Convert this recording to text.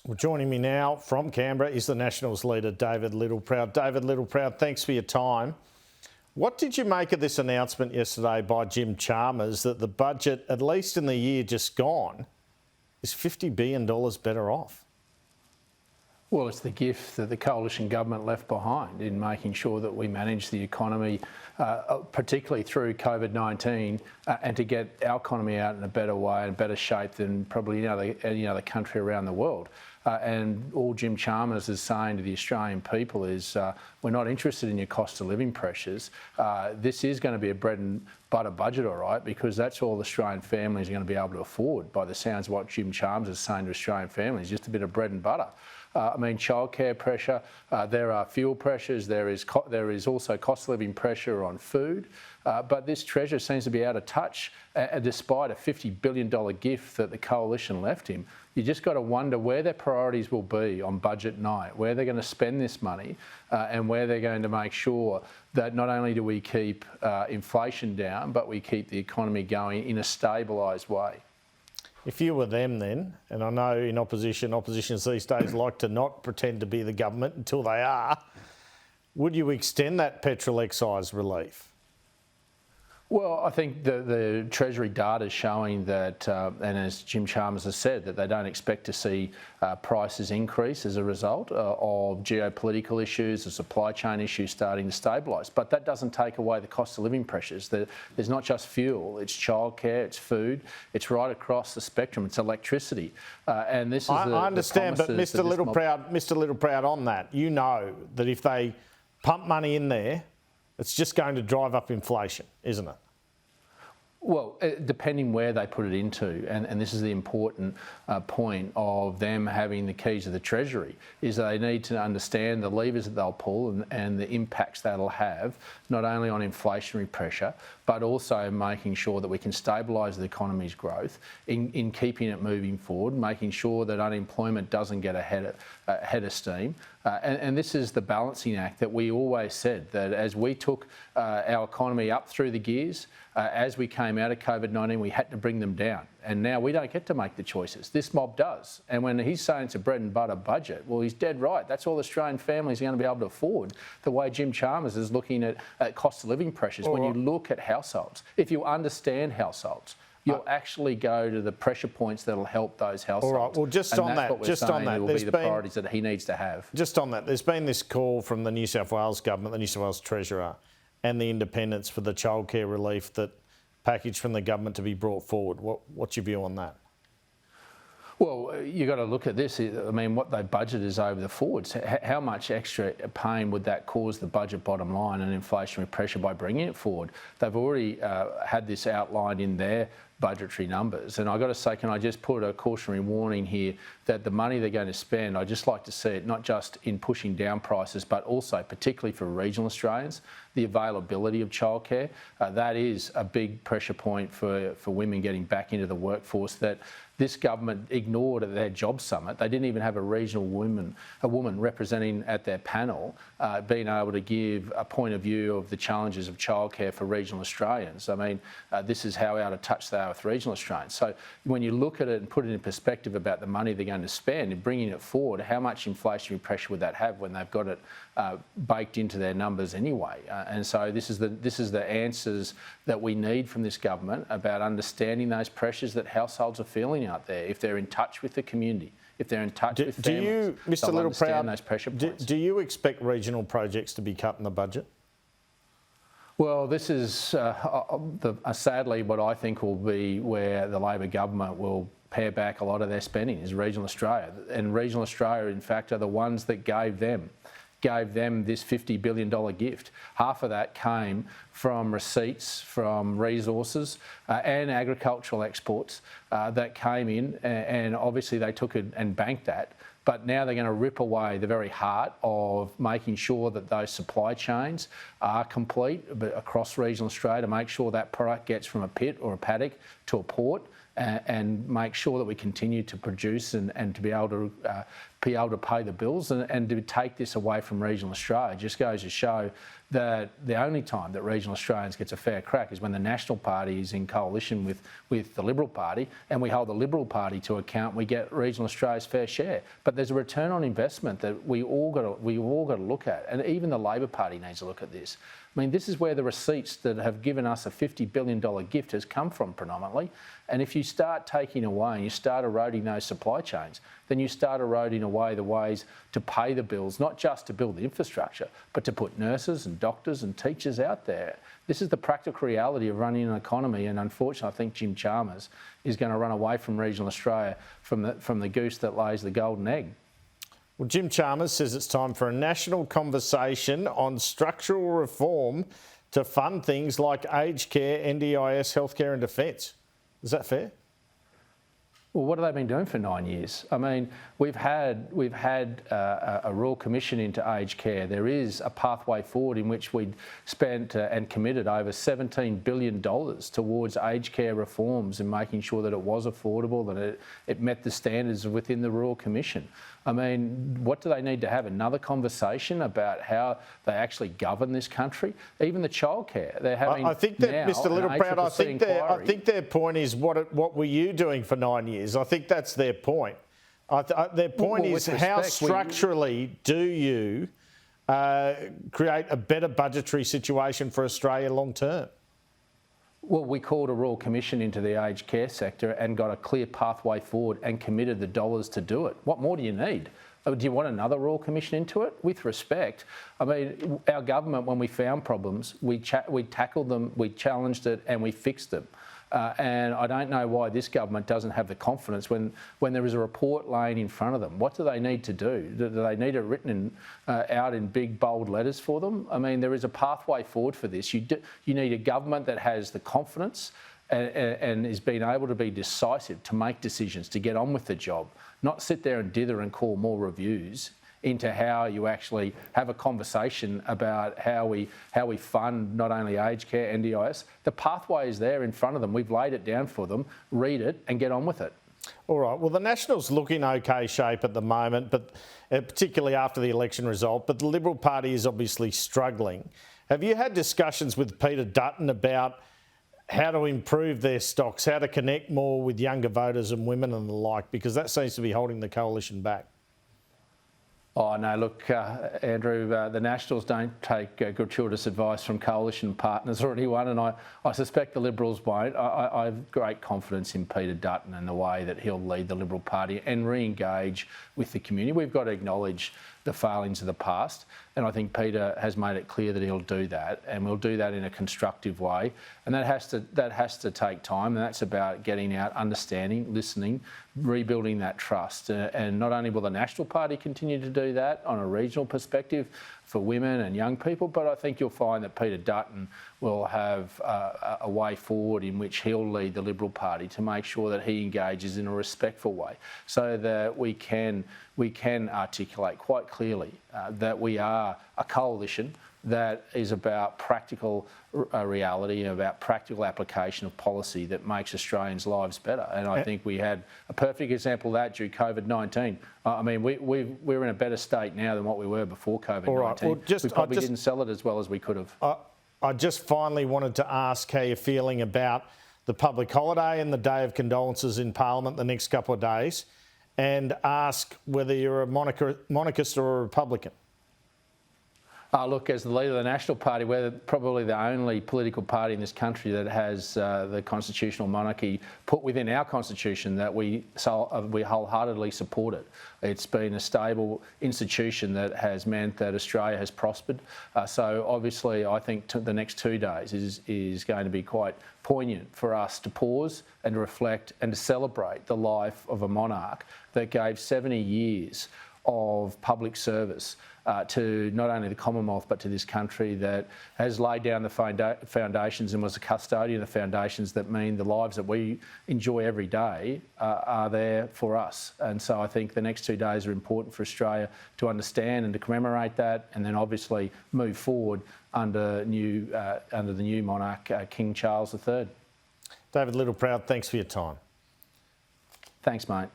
Well, joining me now from Canberra is the Nationals leader, David Littleproud. David Littleproud, thanks for your time. What did you make of this announcement yesterday by Jim Chalmers that the budget, at least in the year just gone, is $50 billion better off? Well, it's the gift that the coalition government left behind in making sure that we manage the economy, particularly through COVID-19, and to get our economy out in a better way and better shape than probably any other country around the world. And all Jim Chalmers is saying to the Australian people is, we're not interested in your cost of living pressures. This is going to be a bread and butter budget, all right, because that's all Australian families are going to be able to afford, by the sounds of what Jim Chalmers is saying to Australian families, just a bit of bread and butter. I mean, childcare pressure, there are fuel pressures, there is also cost of living pressure on food, but this Treasurer seems to be out of touch, despite a $50 billion gift that the coalition left him. You just got to wonder where their priorities will be on budget night, where they're going to spend this money, and where they're going to make sure that not only do we keep inflation down, but we keep the economy going in a stabilised way. If you were them then, and I know in oppositions these days like to not pretend to be the government until they are, would you extend that petrol excise relief? Well, I think the Treasury data is showing that, and as Jim Chalmers has said, that they don't expect to see prices increase as a result of geopolitical issues, the supply chain issues starting to stabilise. But that doesn't take away the cost of living pressures. There's not just fuel, it's childcare, it's food, it's right across the spectrum, it's electricity. And this is I understand, but Mr Littleproud, on that, you know that if they pump money in there, it's just going to drive up inflation, isn't it? Well, depending where they put it into, and this is the important point of them having the keys of the Treasury, is they need to understand the levers that they'll pull and the impacts that'll have, not only on inflationary pressure, but also making sure that we can stabilise the economy's growth in keeping it moving forward, making sure that unemployment doesn't get ahead of steam. And this is the balancing act that we always said, that as we took our economy up through the gears, as we came out of COVID-19, we had to bring them down. And now we don't get to make the choices. This mob does. And when he's saying it's a bread and butter budget, well, he's dead right. That's all Australian families are going to be able to afford, the way Jim Chalmers is looking at cost of living pressures. When you look at households, if you understand households, you'll actually go to the pressure points that'll help those households. All right, well, just on that, will be the priorities that he needs to have. Just on that, there's been this call from the New South Wales government, the New South Wales Treasurer, and the independents for the childcare relief that package from the government to be brought forward. What's your view on that? Well, you've got to look at this. I mean, what they budget is over the forwards. How much extra pain would that cause the budget bottom line and inflationary pressure by bringing it forward? They've already had this outlined in their budgetary numbers. And I've got to say, can I just put a cautionary warning here that the money they're going to spend, I'd just like to see it not just in pushing down prices, but also particularly for regional Australians, the availability of childcare. That is a big pressure point for women getting back into the workforce that this government ignored at their job summit. They didn't even have a regional woman representing at their panel, being able to give a point of view of the challenges of childcare for regional Australians. I mean, this is how out of touch they are with regional Australians. So when you look at it and put it in perspective about the money they're going to spend and bringing it forward, how much inflationary pressure would that have when they've got it baked into their numbers anyway? And so this is the answers that we need from this government about understanding those pressures that households are feeling out there. If they're in touch with the community, if they're in touch with families, Mr. Littleproud, those pressure points. Do you expect regional projects to be cut in the budget? Well, this is sadly what I think will be where the Labor government will pare back a lot of their spending is regional Australia. And regional Australia, in fact, are the ones that gave them this $50 billion gift. Half of that came from receipts from resources and agricultural exports that came in, and obviously they took it and banked that. But now they're going to rip away the very heart of making sure that those supply chains are complete across regional Australia to make sure that product gets from a pit or a paddock to a port and make sure that we continue to produce and to be able to pay the bills and to take this away from regional Australia. It just goes to show that the only time that regional Australians gets a fair crack is when the National Party is in coalition with the Liberal Party, and we hold the Liberal Party to account. We get regional Australia's fair share. But there's a return on investment that we all got to look at, and even the Labor Party needs to look at this. I mean, this is where the receipts that have given us a $50 billion gift has come from predominantly. And if you start taking away and you start eroding those supply chains, then you start eroding away the ways to pay the bills, not just to build the infrastructure, but to put nurses and doctors and teachers out there. This is the practical reality of running an economy, and unfortunately I think Jim Chalmers is going to run away from regional Australia from the goose that lays the golden egg. Well, Jim Chalmers says it's time for a national conversation on structural reform to fund things like aged care, NDIS, healthcare and defence. Is that fair? Well, what have they been doing for 9 years? I mean, we've had a Royal Commission into aged care. There is a pathway forward in which we'd spent and committed over $17 billion towards aged care reforms and making sure that it was affordable, that it met the standards within the Royal Commission. I mean, what do they need to have? Another conversation about how they actually govern this country? Even the childcare they're having. I think that, Mr. Littleproud, I think their point is what were you doing for 9 years? I think that's their point. Their point is how structurally do you create a better budgetary situation for Australia long term? Well, we called a Royal Commission into the aged care sector and got a clear pathway forward and committed the dollars to do it. What more do you need? Do you want another Royal Commission into it? With respect, I mean, our government, when we found problems, we tackled them, we challenged it and we fixed them. And I don't know why this government doesn't have the confidence when there is a report laying in front of them. What do they need to do? Do they need it written out in big, bold letters for them? I mean, there is a pathway forward for this. You need a government that has the confidence and is being able to be decisive, to make decisions, to get on with the job, not sit there and dither and call more reviews into how you actually have a conversation about how we fund not only aged care, NDIS. The pathway is there in front of them. We've laid it down for them. Read it and get on with it. All right. Well, the Nationals look in okay shape at the moment, but particularly after the election result. But the Liberal Party is obviously struggling. Have you had discussions with Peter Dutton about how to improve their stocks, how to connect more with younger voters and women and the like? Because that seems to be holding the coalition back. Oh, no, look, Andrew, the Nationals don't take gratuitous advice from coalition partners or anyone, and I suspect the Liberals won't. I have great confidence in Peter Dutton and the way that he'll lead the Liberal Party and re-engage with the community. We've got to acknowledge the failings of the past, and I think Peter has made it clear that he'll do that, and we'll do that in a constructive way, and that has to take time, and that's about getting out, understanding, listening, rebuilding that trust. And not only will the National Party continue to do that on a regional perspective for women and young people, but I think you'll find that Peter Dutton will have a way forward in which he'll lead the Liberal Party to make sure that he engages in a respectful way, so that we can articulate quite clearly that we are a coalition that is about practical reality and about practical application of policy that makes Australians' lives better. And I think we had a perfect example of that during COVID-19. I mean, we're in a better state now than what we were before COVID-19. All right. Well, we probably didn't sell it as well as we could have. I just finally wanted to ask how you're feeling about the public holiday and the day of condolences in Parliament the next couple of days, and ask whether you're a monarchist or a Republican. Look, as the leader of the National Party, we're probably the only political party in this country that has the constitutional monarchy put within our constitution, that we wholeheartedly support it. It's been a stable institution that has meant that Australia has prospered. So obviously I think the next 2 days is going to be quite poignant for us to pause and to reflect and to celebrate the life of a monarch that gave 70 years of public service to not only the Commonwealth but to this country, that has laid down the foundations and was a custodian of the foundations that mean the lives that we enjoy every day are there for us. And so I think the next 2 days are important for Australia to understand and to commemorate that, and then obviously move forward under the new monarch, King Charles III. David Littleproud, thanks for your time. Thanks, mate.